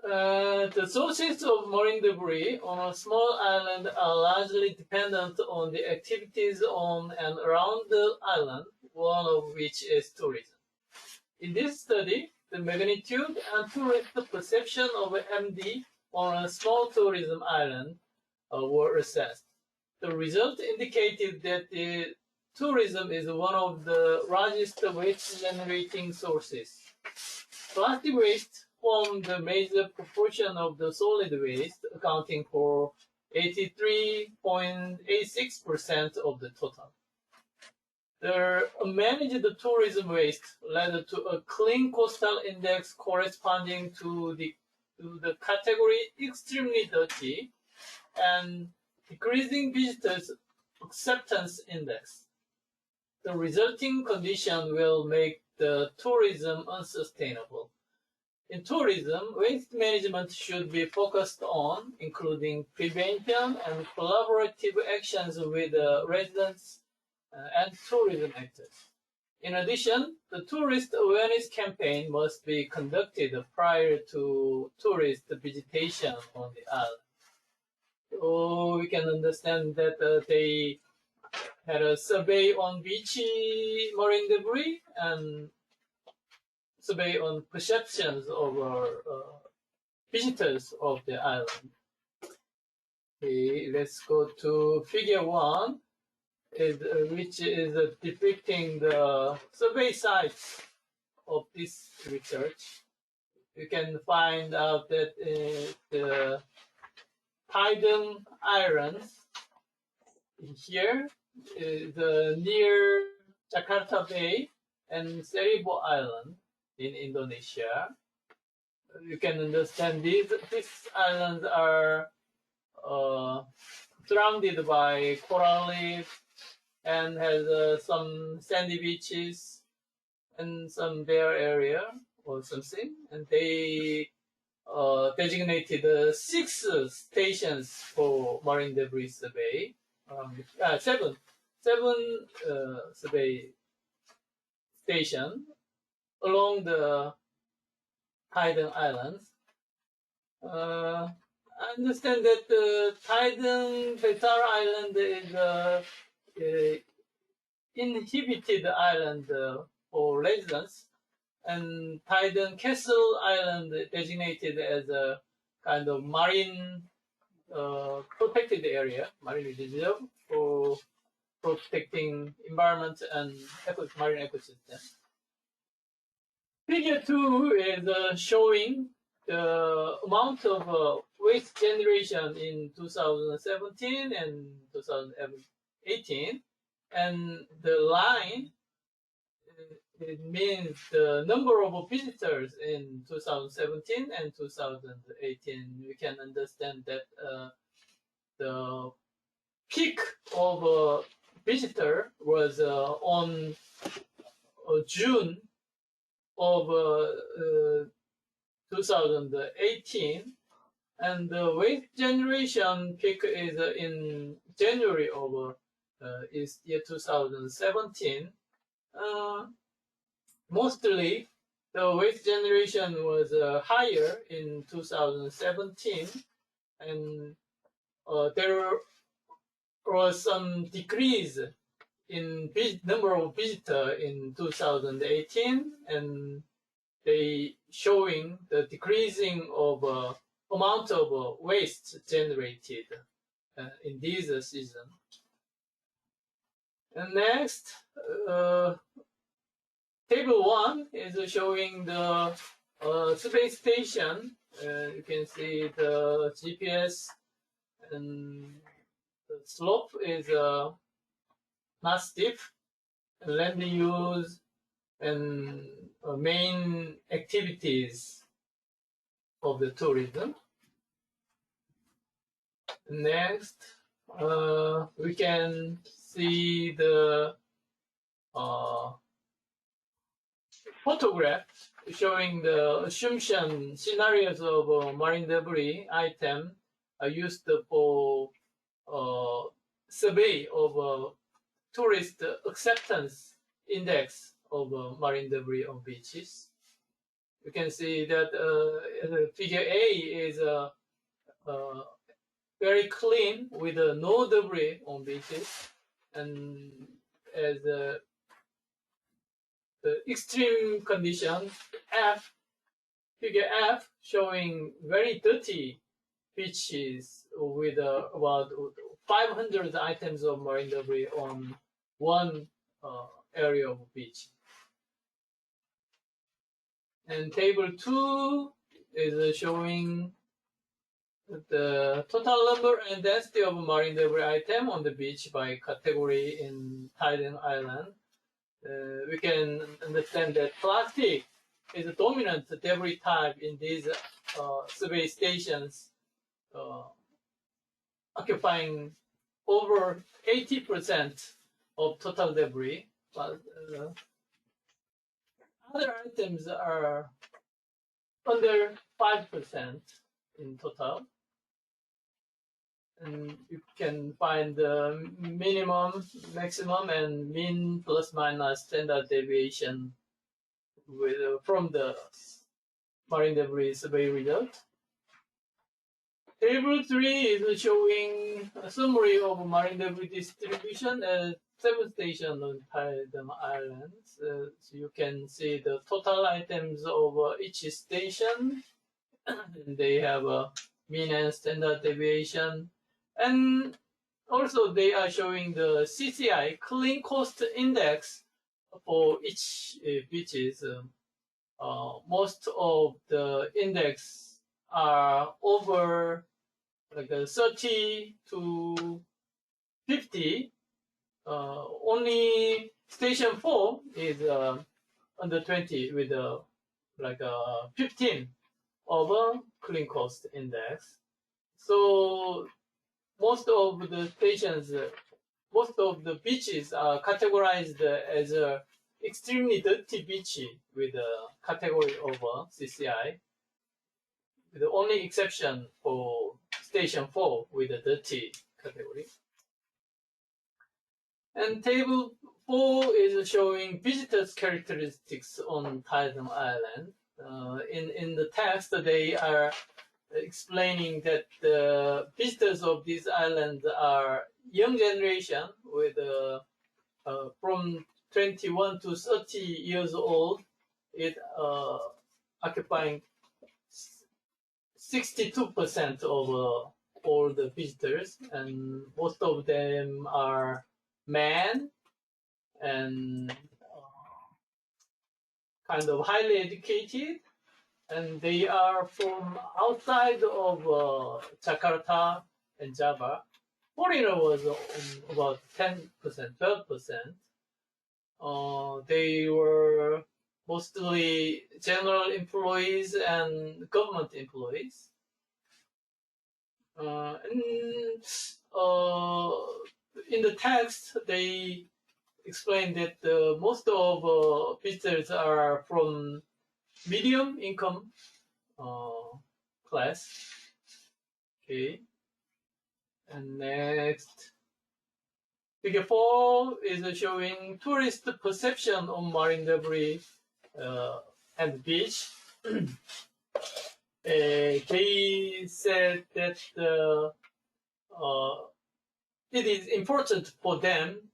The sources of marine debris on a small island are largely dependent on the activities on and around the island, one of which is tourism. In this study, the magnitude and tourist perception of MD on a small tourism island were assessed. The result indicated that the tourism is one of the largest waste-generating sources. Plastic waste formed the major proportion of the solid waste, accounting for 83.86% of the total. The managed tourism waste led to a clean coastal index corresponding to the category extremely dirty and decreasing visitors acceptance index. The resulting condition will make the tourism unsustainable. In tourism, waste management should be focused on including prevention and collaborative actions with residents and tourism actors. In addition, the tourist awareness campaign must be conducted prior to tourist visitation on the island. So we can understand that they had a survey on beachy marine debris and survey on perceptions of visitors of the island. Okay, let's go to figure 1, which is depicting the survey sites of this research. You can find out that the Tidung Island here is near Jakarta Bay and Seribu Island in Indonesia. You can understand these islands are surrounded by coral reef and has some sandy beaches and some bare area or something. And they designated 6 stations for marine debris survey. 7 survey stations along the Tidung Islands. I understand that the Tidung Besar Island is inhabited island for residents, and Tidung Castle Island designated as a kind of marine protected area, marine reserve for protecting environment and marine ecosystem. Figure 2 is showing the amount of waste generation in 2017 and 2018, and the line it means the number of visitors in 2017 and 2018. We can understand that the peak of visitor was on June of 2018, and the waste generation peak is in January of is year 2017. Mostly, the waste generation was higher in 2017, and there was some decrease in number of visitors in 2018, and they showing the decreasing of amount of waste generated in this season. And next, table 1 is showing the space station. You can see the GPS, and the slope is not steep. Land use and main activities of the tourism. Next, we can see the photograph showing the assumption scenarios of marine debris item used for survey of tourist acceptance index of marine debris on beaches. You can see that figure A is very clean with no debris on beaches, and as the extreme condition F, figure F, showing very dirty beaches with about 500 items of marine debris on one area of beach. And table 2 is showing the total number and density of marine debris item on the beach by category in Tidung Island. We can understand that plastic is a dominant debris type in these survey stations, occupying over 80% of total debris. But other items are under 5% in total. And you can find the minimum, maximum, and mean plus minus standard deviation from the marine debris survey result. Table 3 is showing a summary of marine debris distribution at 7 stations on Tidung Island. So you can see the total items of each station. And they have a mean and standard deviation. And also they are showing the CCI, Clean Cost Index, for each beaches. Most of the index are over like 30 to 50. Only station 4 is under 20 with like 15 of a clean cost index. So most of the stations, most of the beaches are categorized as a extremely dirty beach with a category of CCI. The only exception for station 4 with a dirty category. And table 4 is showing visitors' characteristics on Tidung Island. In the text, they are explaining that the visitors of this island are young generation with from 21 to 30 years old, it occupying 62% of all the visitors, and most of them are men and kind of highly educated, and they are from outside of Jakarta and Java. Foreigner was about 10%, 12%. They were mostly general employees and government employees. In the text, they explain that most of visitors are from medium income class. Okay. And next, figure 4 is showing tourist perception on marine debris and beach. They said that it is important for them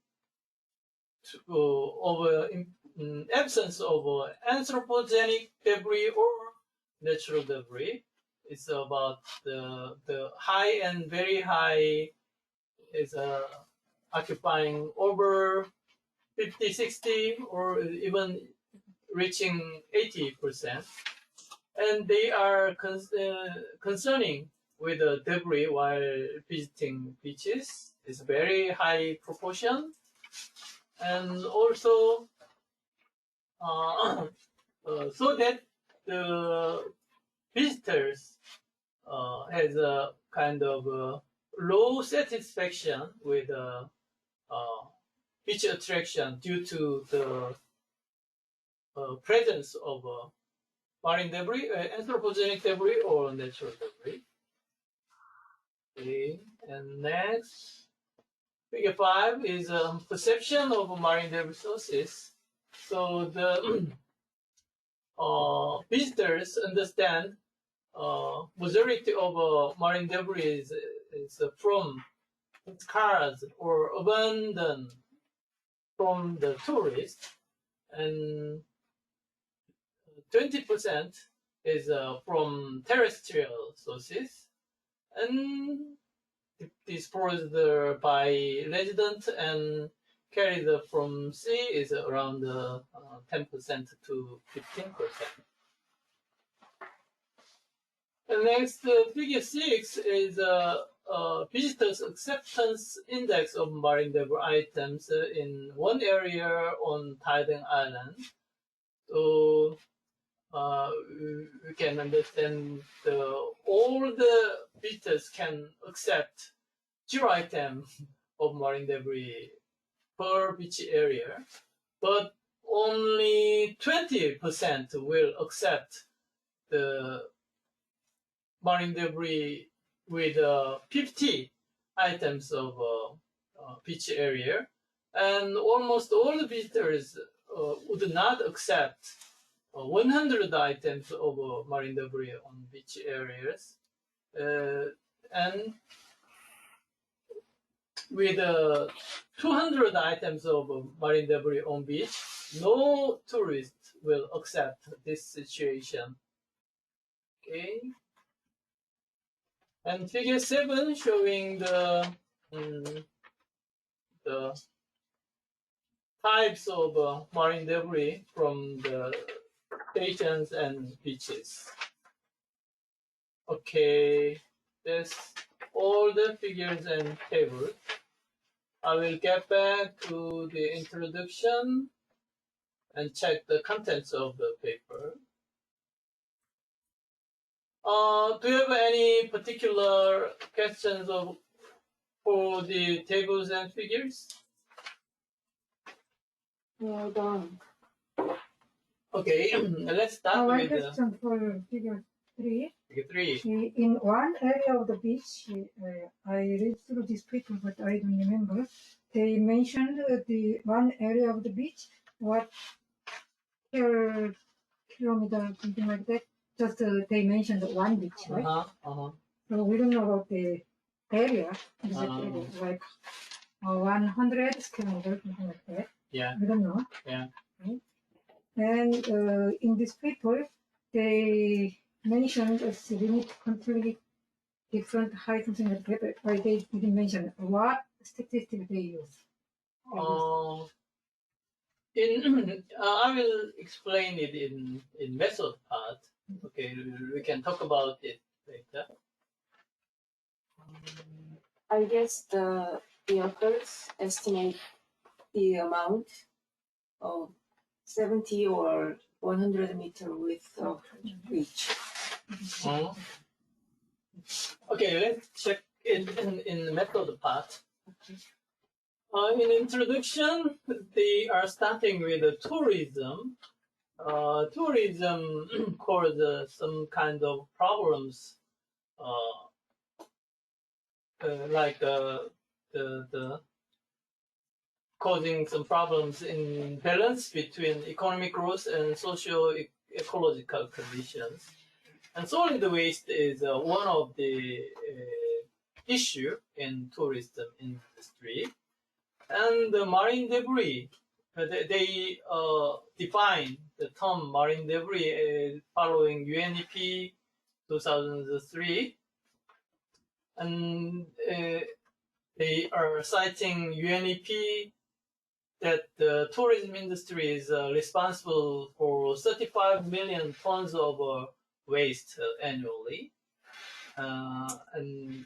to absence of anthropogenic debris or natural debris. It's about the high and very high is occupying over 50, 60, or even reaching 80%. And they are concerning with the debris while visiting beaches. It's very high proportion. And also, so that the visitors has a kind of low satisfaction with beach attraction due to the presence of marine debris, anthropogenic debris, or natural debris. Okay, and next, figure 5 is perception of marine debris sources. So the visitors understand majority of marine debris is from cars or abandoned from the tourists, and 20% is from terrestrial sources, and disposed by residents and carried from sea is around 10% to 15%. And next, figure 6 is visitors' acceptance index of marine debris items in one area on Tidung Island. So we can understand all the visitors can accept 0 item of marine debris per beach area, but only 20% will accept the marine debris with 50 items of beach area, and almost all the visitors would not accept 100 items of marine debris on beach areas, and with 200 items of marine debris on beach, no tourist will accept this situation. Okay. And figure 7 showing the types of marine debris from the stations and beaches. Okay, that's all the figures and tables. I will get back to the introduction and check the contents of the paper. Do you have any particular questions for the tables and figures? Well done. Okay, let's start One with question for figure 3. figure 3. In one area of the beach, I read through this paper, but I don't remember. They mentioned the one area of the beach, what kilometer, something like that. Just they mentioned one beach, right? So we don't know about the area, exact area, like 100 kilometers, something like that. Yeah. We don't know. Yeah. Right? And in this paper, they mentioned a limit completely different height, something like that, but they didn't mention what statistic they use. I will explain it in method part. Okay, we can talk about it later. I guess the authors estimate the amount of 70 or 100 meter width of beach. Okay, let's check it in the method part. In introduction, they are starting with tourism. Tourism caused some kind of problems, like the causing some problems in balance between economic growth and socio-ecological conditions. And solid waste is one of the issue in tourism industry. And the marine debris, they define the term marine debris following UNEP 2003. And they are citing UNEP that the tourism industry is responsible for 35 million tons of waste annually. And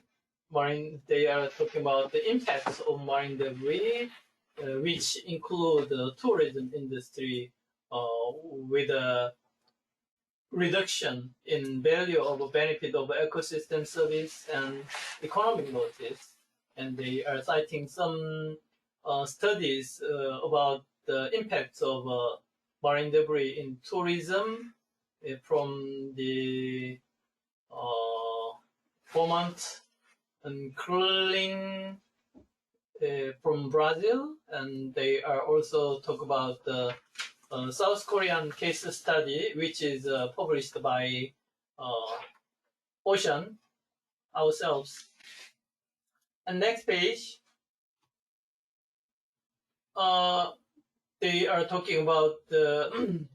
they are talking about the impacts of marine debris, which include the tourism industry with a reduction in value of a benefit of ecosystem service and economic losses. And they are citing some studies about the impacts of marine debris in tourism from the Vermont and Curling from Brazil, and they are also talk about the South Korean case study, which is published by OSEAN ourselves. And next page, they are talking about the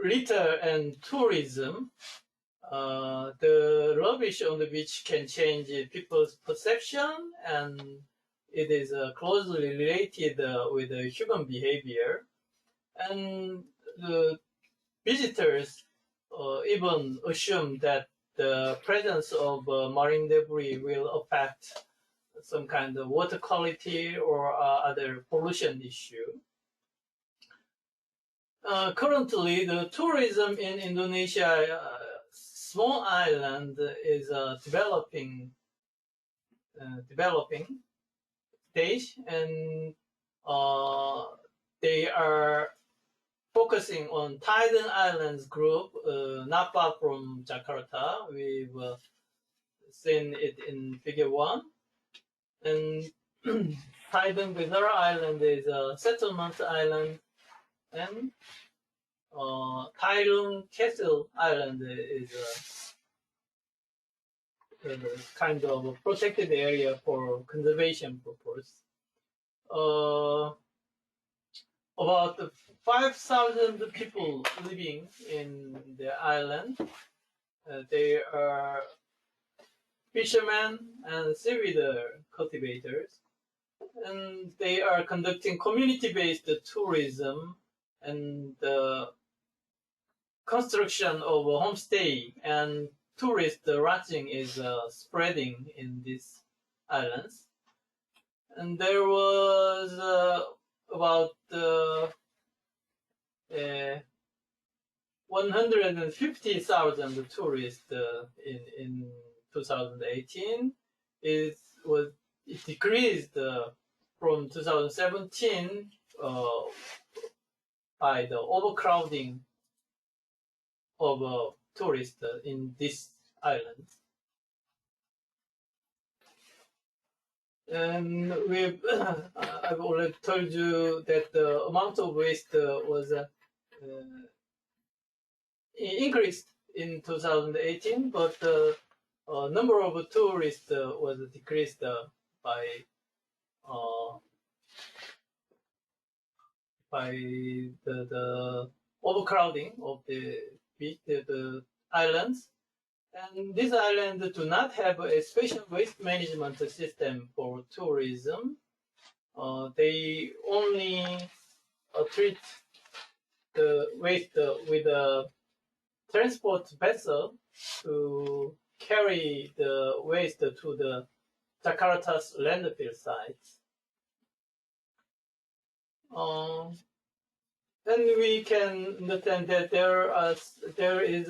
litter and tourism. The rubbish on the beach can change people's perception, and it is closely related with human behavior. And the visitors even assume that the presence of marine debris will affect some kind of water quality or other pollution issue. Currently, the tourism in Indonesia, small island, is developing stage, and they are focusing on Tidung Islands group, not far from Jakarta. We've seen it in figure 1. And Tidung Island is a settlement island, and Tidung Castle Island is a kind of a protected area for conservation purpose. About 5,000 people living in the island. They are fishermen and seaweed cultivators, and they are conducting community-based tourism, and the construction of a homestay and tourist lodging is spreading in these islands. And there was about 150,000 tourists in 2018. It decreased from 2017 by the overcrowding of tourists in this island. And I've already told you that the amount of waste was increased in 2018, but the number of tourists was decreased by the overcrowding of the beach, the islands. And these islands do not have a special waste management system for tourism. They only treat the waste with a transport vessel to carry the waste to the Jakarta's landfill sites. Then we can understand that there is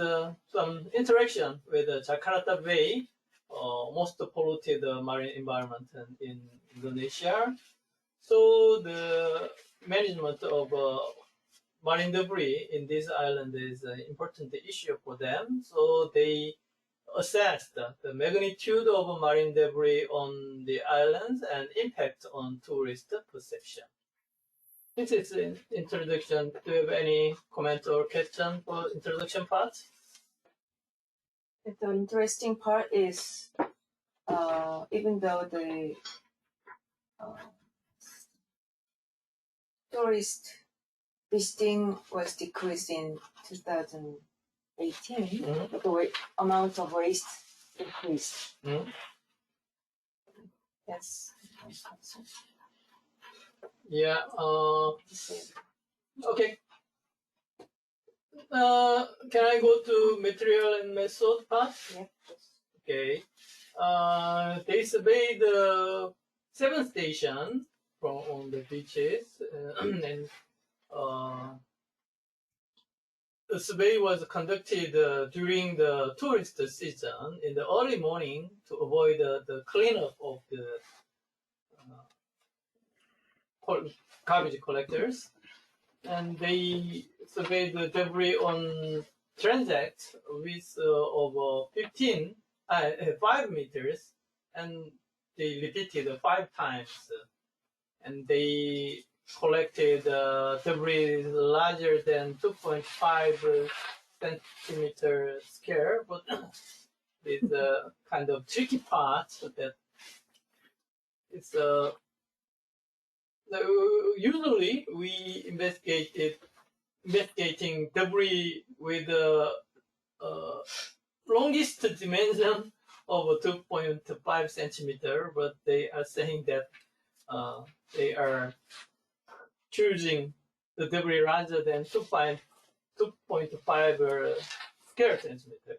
some interaction with the Jakarta Bay, most polluted marine environment in Indonesia. So the management of marine debris in this island is an important issue for them. So they assessed the magnitude of marine debris on the islands and impact on tourist perception. This is an introduction. Do you have any comment or question for introduction part? The interesting part is, even though the tourist visiting was decreased in 2018, but the amount of waste increased. That's my concern. Yeah. Okay. Can I go to material and method part? Yeah. Okay. They surveyed 7 stations on the beaches, and the survey was conducted during the tourist season in the early morning to avoid the cleanup of the garbage collectors. And they surveyed the debris on transects with over 5 meters, and they repeated 5 times. And they collected debris larger than 2.5 centimeter square, but it's a kind of tricky part that it's usually we investigating debris with longest dimension of 2.5 centimeter, but they are saying that they are choosing the debris larger than 2.5 square centimeter.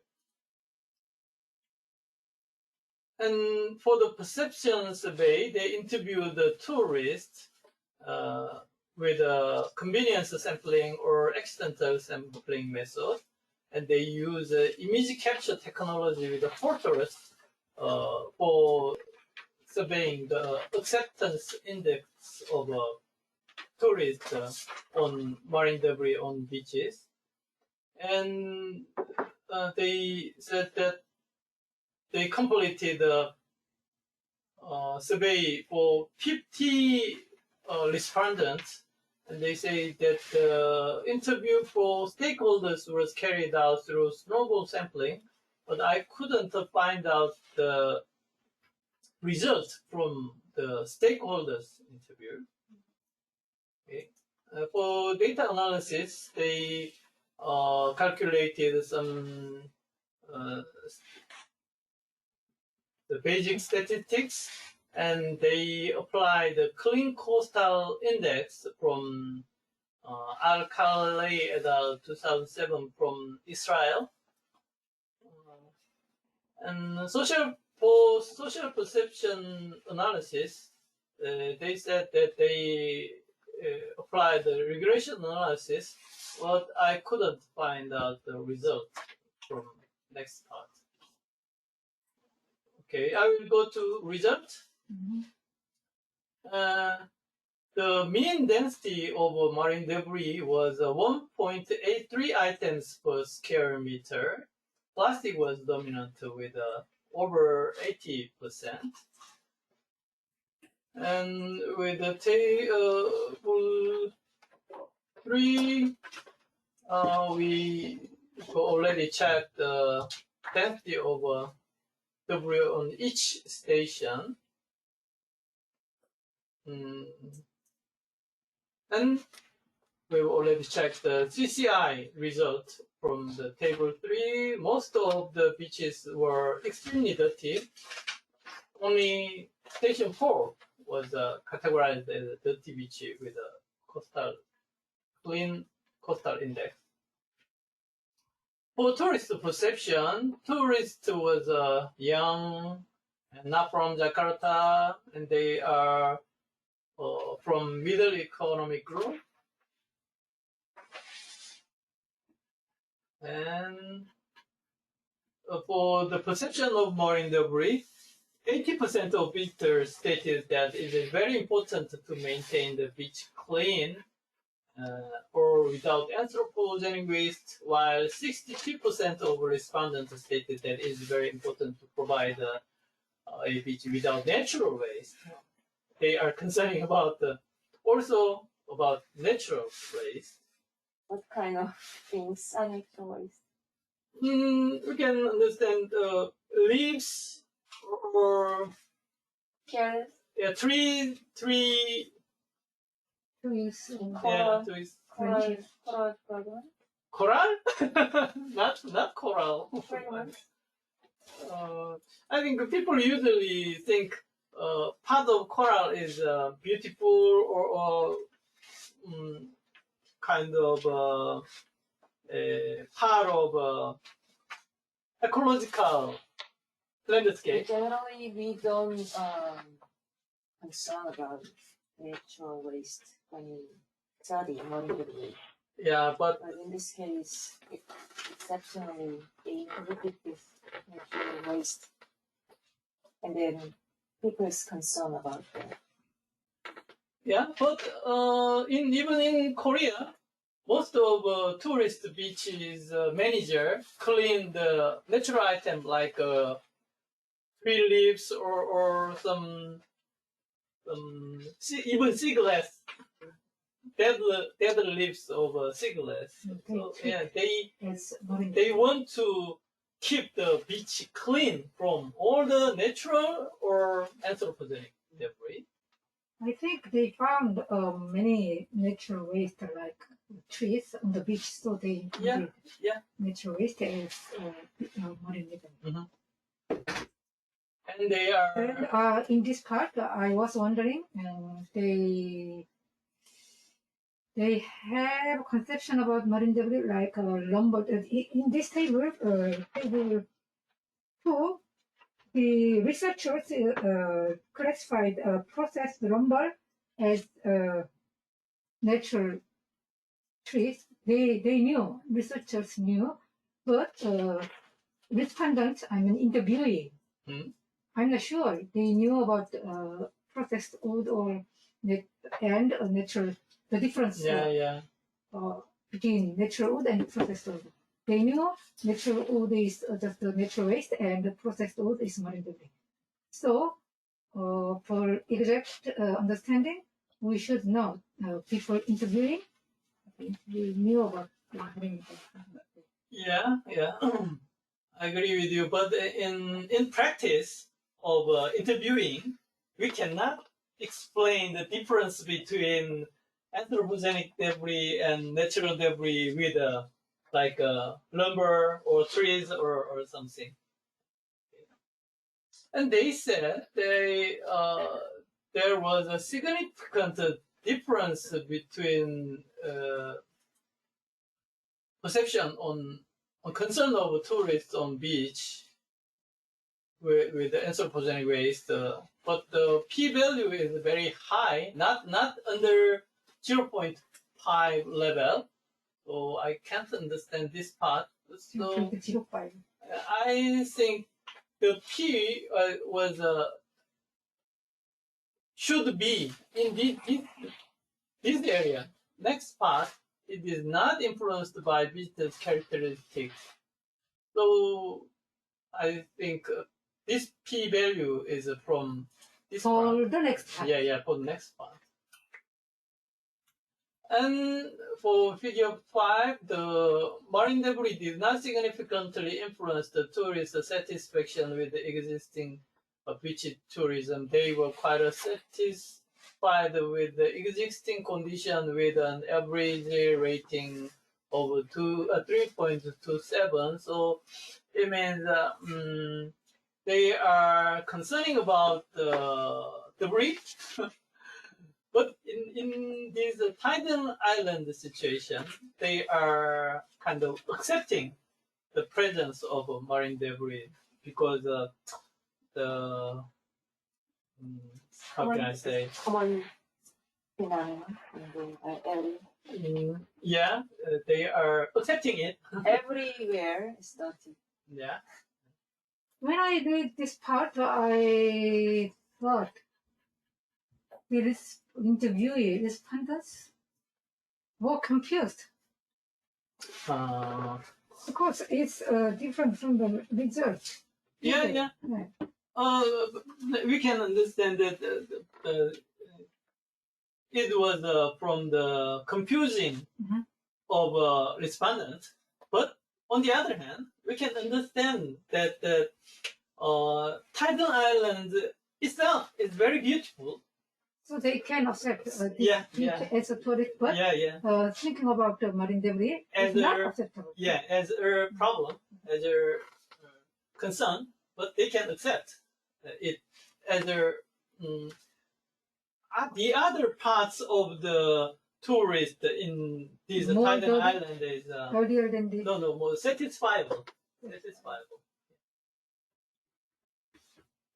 And for the perception survey, they interviewed the tourists with a convenience sampling or accidental sampling method, and they use image capture technology with the photos for surveying the acceptance index of tourists on marine debris on beaches. And they said that they completed a survey for 50 respondents, and they say that the interview for stakeholders was carried out through snowball sampling, but I couldn't find out the result from the stakeholders interview. Okay. For data analysis, they calculated some the basic statistics, and they applied the clean coastal index from Al-Khalili et al. 2007 from Israel. And for social perception analysis, they said that they applied the regression analysis, but I couldn't find out the result from next part. Okay, I will go to result. The mean density of marine debris was 1.83 items per square meter. Plastic was dominant with over 80%. And with the table 3, we already checked the density of debris on each station. And we've already checked the CCI result from the table 3. Most of the beaches were extremely dirty. Only station 4 was categorized as a dirty beach with a clean coastal index. For tourist perception, tourist was young and not from Jakarta, and they are from middle economic group. And for the perception of marine debris, 80% of visitors stated that it is very important to maintain the beach clean or without anthropogenic waste, while 62% of respondents stated that it is very important to provide a beach without natural waste. They are concerning about also about natural waste. What kind of things are natural waste? We can understand leaves or Shells, trees. Trees, Yeah, trees. coral, Coral? not coral. fragments. I think people usually think part of coral is beautiful or kind of part of ecological landscape. Generally, we don't concern about natural waste when we study marine debris. Yeah, but But in this case, exceptionally, they included this natural waste, and then people's concern about that. yeah, but even in Korea, most of tourist beaches manager clean the natural item like tree leaves or some even sea glass dead leaves of cigarettes. So, yeah, as marine they debris. want to keep the beach clean from all the natural or anthropogenic debris. I think they found many natural waste like trees on the beach, so they included Yeah. natural waste as marine debris. And they are And in this part, I was wondering, they have conception about marine debris like lumber. In this table, table 2, the researchers classified processed lumber as natural trees. They knew, researchers knew, but respondents, I mean interviewee, I'm not sure they knew about processed wood or natural, the difference between natural wood and processed wood. They knew natural wood is just the natural waste and the processed wood is marine debris. So, for exact understanding, we should know people interviewing, we knew about marine debris. Yeah. I agree with you. But in practice of interviewing, we cannot explain the difference between anthropogenic debris and natural debris with like lumber or trees or something. And they said there was a significant difference between perception on concern of tourists on beach with the anthropogenic waste, but the p-value is very high, not under 0.5 level. So I can't understand this part. So I think the P was should be in this area. Next part, it is not influenced by visitors' characteristics. So I think this P value is from this for part. the next part. Yeah, for the next part. And for figure 5, the marine debris did not significantly influence the tourists' satisfaction with the existing beach tourism. They were quite satisfied with the existing condition with an average rating of 3.27. So it means they are concerning about the debris. But in this Tidung Island situation, they are kind of accepting the presence of marine debris because the how can I say? Common phenomenon in the area. They are accepting it. Everywhere is dirty. Yeah. When I read this part, I thought the interviewee respondents were confused. Because it's different from the result. Yeah. We can understand that it was from the confusing of respondents, but on the other hand, we can understand that Tidung Island itself is very beautiful. So they can accept this as a tourist, but thinking about the marine debris is not acceptable. Yeah, as a problem, as a concern, but they can accept it as a the other parts of the tourist in this Tidung Island is earlier than the more satisfiable.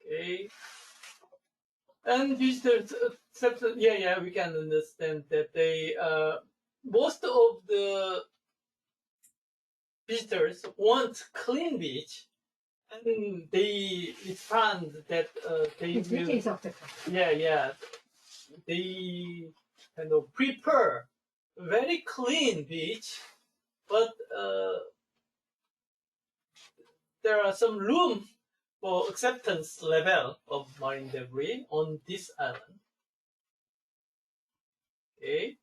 Okay. And visitors accept, we can understand that they, most of the visitors want clean beach, and they respond that they will, they kind of prefer very clean beach, but there are some room for acceptance level of marine debris on this island. Okay.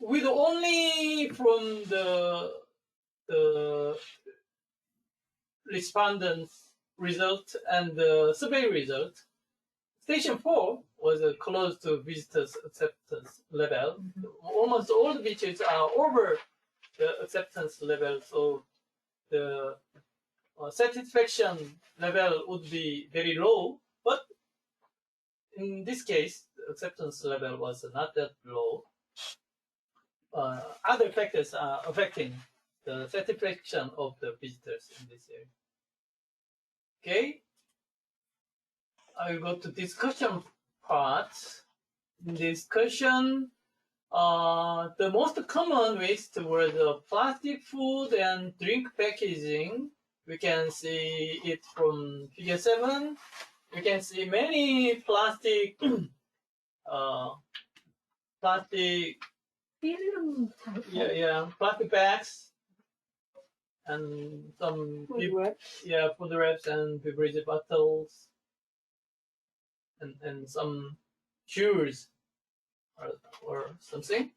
with only from the respondents' result and the survey result, Station 4 was close to visitors' acceptance level. Almost all the beaches are over the acceptance level, so the satisfaction level would be very low. But in this case, the acceptance level was not that low. Other factors are affecting the satisfaction of the visitors in this area. Okay, I will go to discussion part. In discussion, the most common waste were the plastic food and drink packaging. We can see it from figure 7. You can see many plastic film type. plastic bags and some Food wraps. food wraps and beverage bottles and some shoes or something.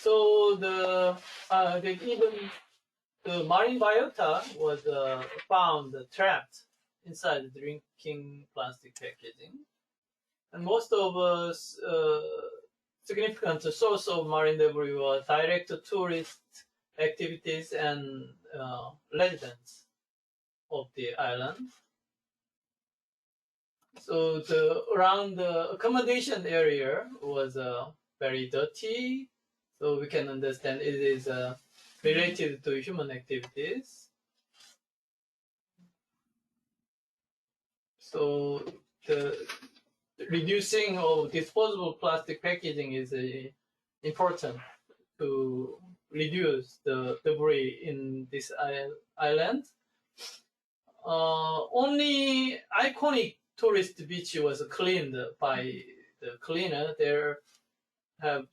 So even the marine biota was found trapped inside the drinking plastic packaging, and most of us significant source of marine debris were direct tourist activities and residents of the island. So around the accommodation area was very dirty, so we can understand it is related to human activities. So the reducing of disposable plastic packaging is important to reduce the debris in this island. Only iconic tourist beach was cleaned by the cleaner. There have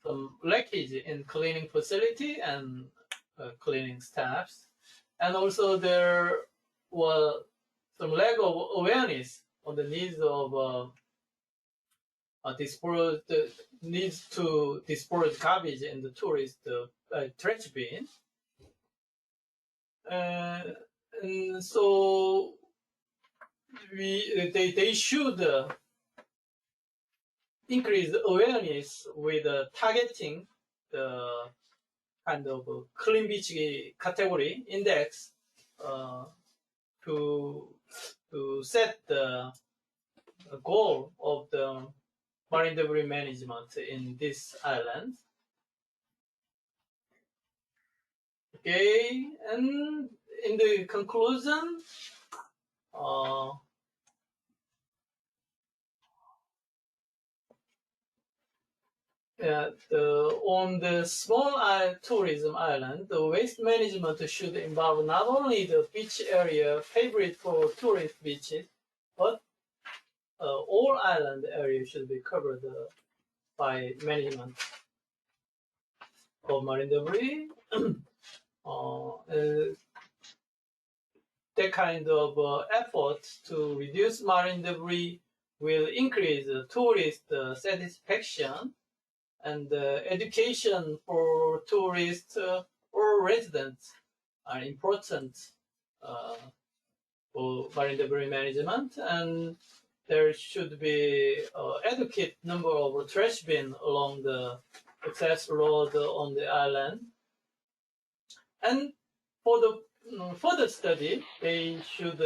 some leakage in cleaning facility and cleaning staffs, and also there was some lack of awareness on the needs of needs to dispose garbage in the tourist trash bin. And so they should increase awareness with targeting the kind of clean beach category index to set the goal of the marine debris management in this island. Okay, and in the conclusion, on the small tourism island, the waste management should involve not only the beach area favorite for tourist beaches, but all island areas should be covered by management of marine debris. That kind of effort to reduce marine debris will increase tourist satisfaction, and education for tourists or residents are important for marine debris management, and there should be adequate number of trash bins along the access road on the island. And for the further study, they should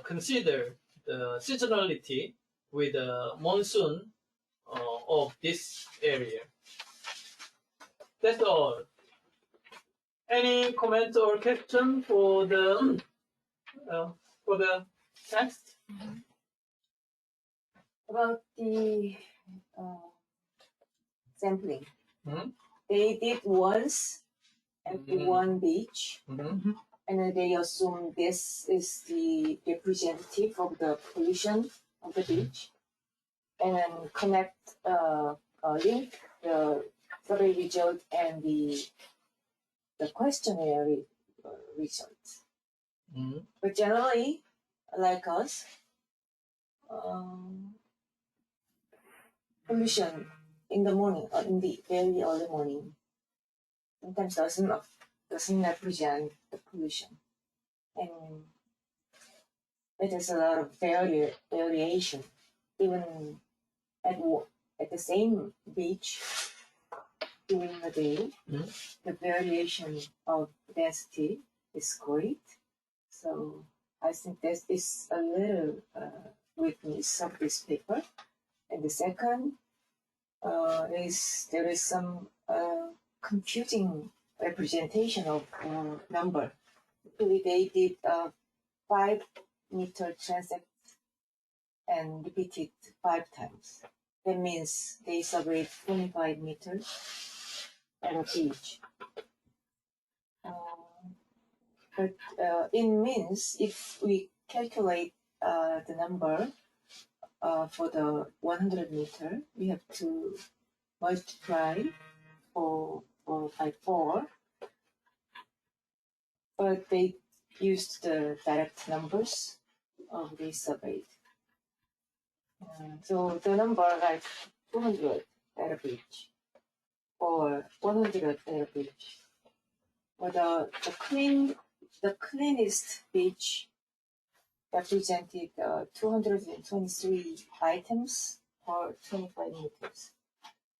consider the seasonality with the monsoon of this area. That's all. Any comment or question for the text? About the sampling. They did once at one beach, and then they assume this is the representative of the pollution of the beach, and then link the survey result and the questionnaire results. But generally, like us, pollution in the morning, in the very early morning, sometimes doesn't represent the pollution. And there's a lot of variation, even at the same beach during the day. The variation of density is great. So I think this is a little weakness of this paper. And the second there is some confusing representation of number. Actually, they did 5-meter transect and repeated 5 times. That means they surveyed 25 meters at a beach. But it means if we calculate the number for the 100 meter, we have to multiply by 4. But they used the direct numbers of the survey. So the number like 200 at a beach or 100 at a beach. Or the cleanest beach represented 223 items or 25 meters.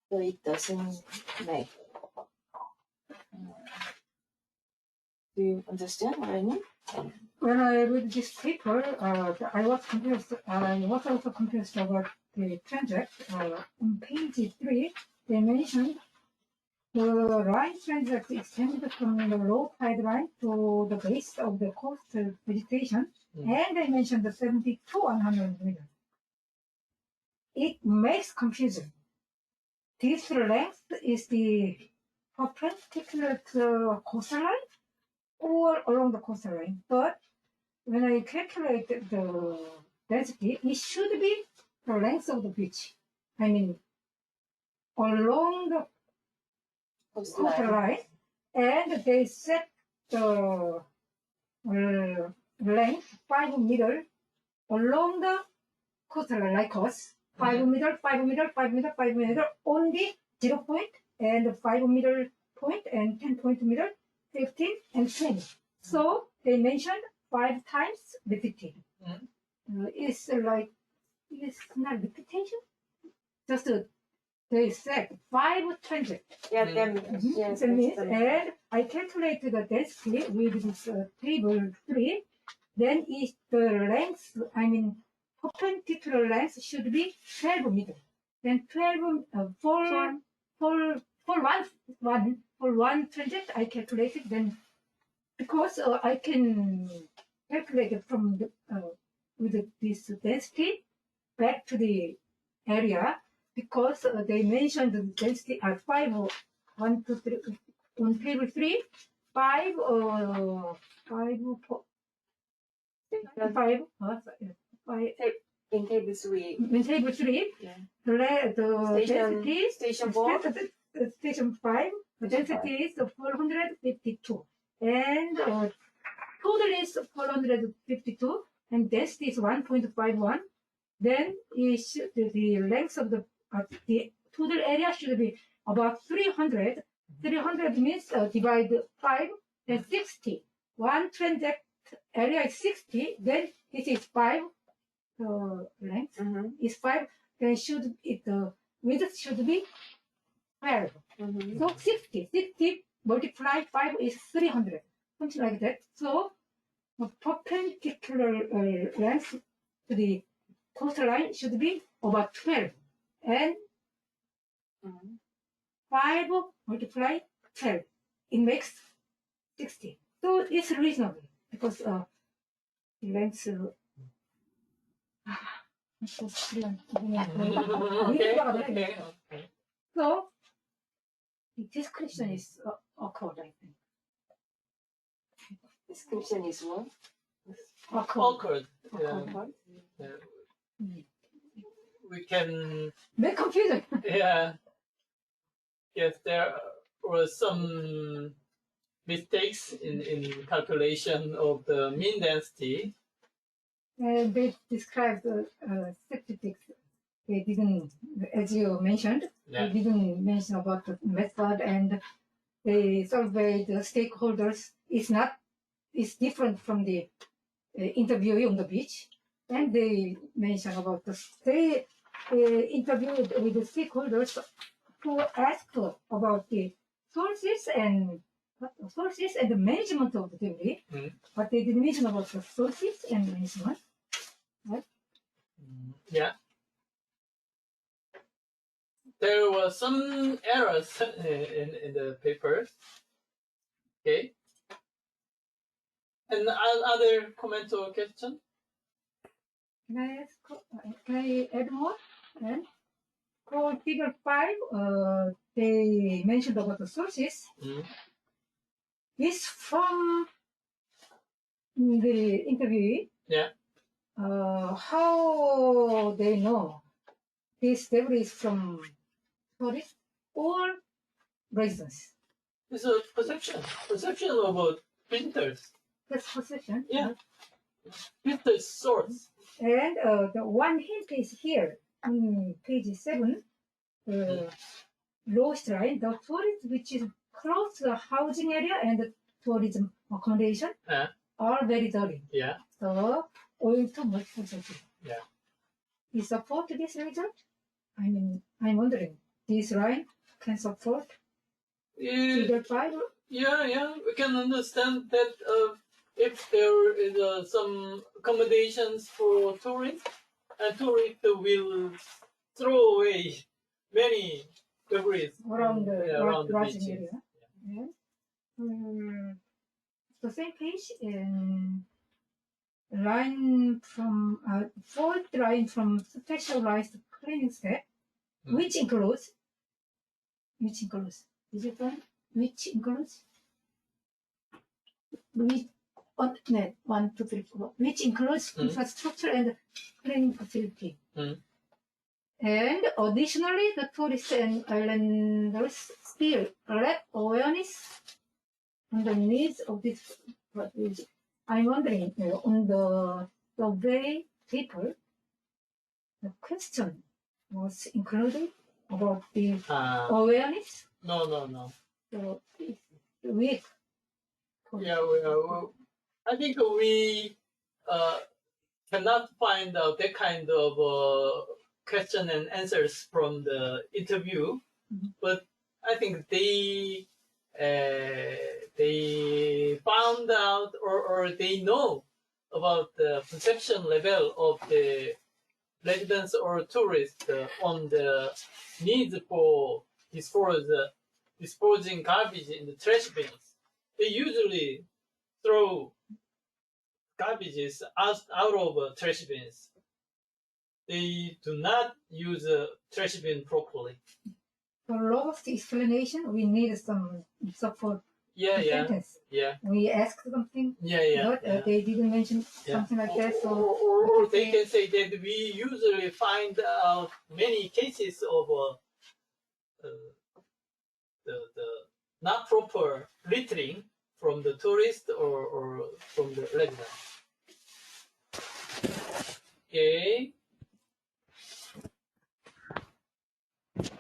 So it doesn't make. Do you understand what I mean? When I read this paper, I was confused. I was also confused about the transit. On page 3, they mentioned the line transit extended from the low tide line to the base of the coastal vegetation, and they mentioned the 70 to 100 meters. It makes confusion. This length is the perpendicular to coastal line or along the coastal line, but when I calculate the density, it should be the length of the beach. I mean, along the coastal line, and they set the length 5 meters along the coastal line, like us. 5 meter, 5 meter, 5 meter, 5 meter on the 0 point, and 5 meter point, and 10 point meter, 15 and 20. So they mentioned 5 times repeated. It's like, it's not repetition, just they said 5 transit. Yeah, yes, and I calculated the density with this table 3. Then is the length, I mean, perpendicular length should be 12 meters. Then 12 for one transit I calculated. Then because I can calculate it from the, with this density back to the area, because they mentioned the density at 5, 1, 2, 3, on table 3, 5, 5, in table 3. In table 3, Yeah. the density, Station 4. Station 5, the density is 452. And total is 452, and density is 1.51. Then the length of the total area should be about 300. 300 means divide 5, then 60. One transit area is 60, then this is 5. Length is 5, then the width should be 12. So 60 multiply 5 is 300, something like that. So the perpendicular length to the coastline should be about 12, and 5 multiply 12, it makes 60. So it's reasonable because the length. So the description is awkward, I think. Description is what? Awkward. Awkward. Yeah. We can. Make confusion. Yeah. Yes, there were some mistakes in calculation of the mean density. And they describe the statistics they didn't, as you mentioned, Yeah. they didn't mention about the method, and they surveyed the stakeholders. It's different from the interviewee on the beach. And they mentioned about they interviewed with the stakeholders who asked about the sources and the management of the debris, but they didn't mention about the sources and management. Right? Yeah. There were some errors in the papers. Okay. And other comment or question? Can I add more? And for figure 5, they mentioned about the sources. It's from the interviewee. Yeah. How they know this debris is from tourists or residents? It's a perception of visitors. That's perception. Yeah. Visitors' source. And the one hint is here on page 7, lowest line, the tourist which is close to the housing area and the tourism accommodation are very dirty. Yeah. So, owing to multiple sources. Yeah. You support this result? I mean, I'm wondering, this line can support figure 5? Yeah, we can understand that if there is some accommodations for tourists, and tourists will throw away many debris around the beaches. area. Yeah. The same page in line from fourth line from specialized cleaning step, which includes is it one? Which includes one, two, three, four. Which includes infrastructure and cleaning facility. And additionally, the tourists and islanders still lack awareness on the needs of this. I'm wondering, on the survey paper, the question was included about the awareness. No. So it's weak. Yeah, I think we cannot find out that kind of question and answers from the interview, but I think they found out or they know about the perception level of the residents or tourists on the needs for disposing garbage in the trash bins. They usually throw garbages out of trash bins. They do not use a trash bin properly. For robust explanation, we need some support. Sentence. Yeah. We asked something, but they didn't mention something like that. So or they can say that we usually find out many cases of the not proper littering from the tourist or from the resident. Okay.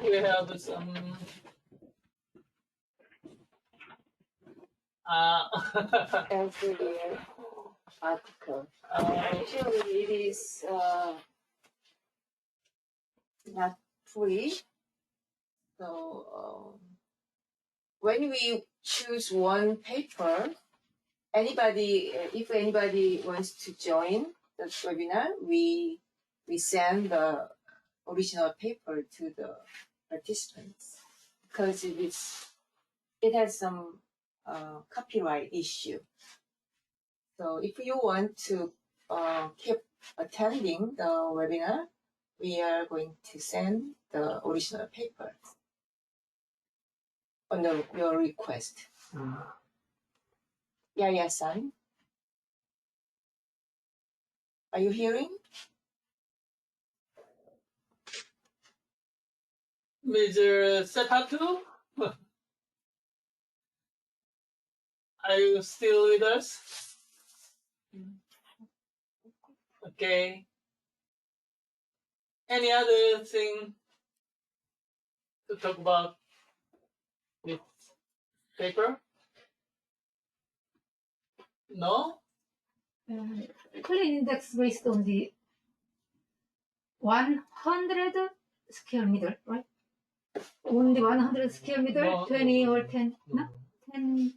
We have some every year article. Usually it is not free. So when we choose one paper, if anybody wants to join the webinar, we send the original paper to the participants because it has some copyright issue. So if you want to keep attending the webinar, we are going to send the original papers on your request. Yaya-san, are you hearing? Mr. Sepatu? Are you still with us? Okay. Any other thing to talk about this paper? No? Clean index based on the 100 square meter, right? Only 100 square meter, No, 20 or 10? No. No? 10?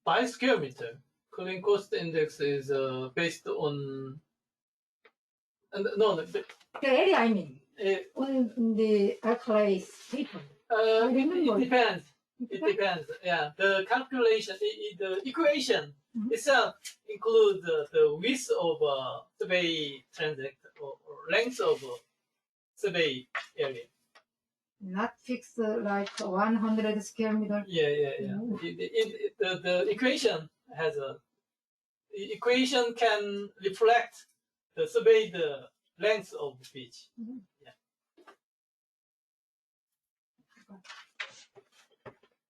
By square meter. Clean cost index is based on. The area, I mean, It, on the alkali paper. it depends. It depends. Yeah, the calculation, the equation itself includes the width of survey transact or length of survey area. Not fixed like 100 square meter. Yeah. The equation has the equation can reflect the surveyed length of the beach. Yeah.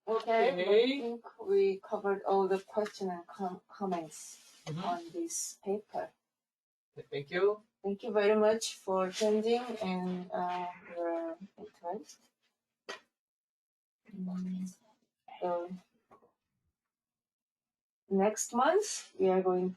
Okay, Okay. I think we covered all the questions and comments on this paper. Thank you. Thank you very much for attending and your interest. So next month we are going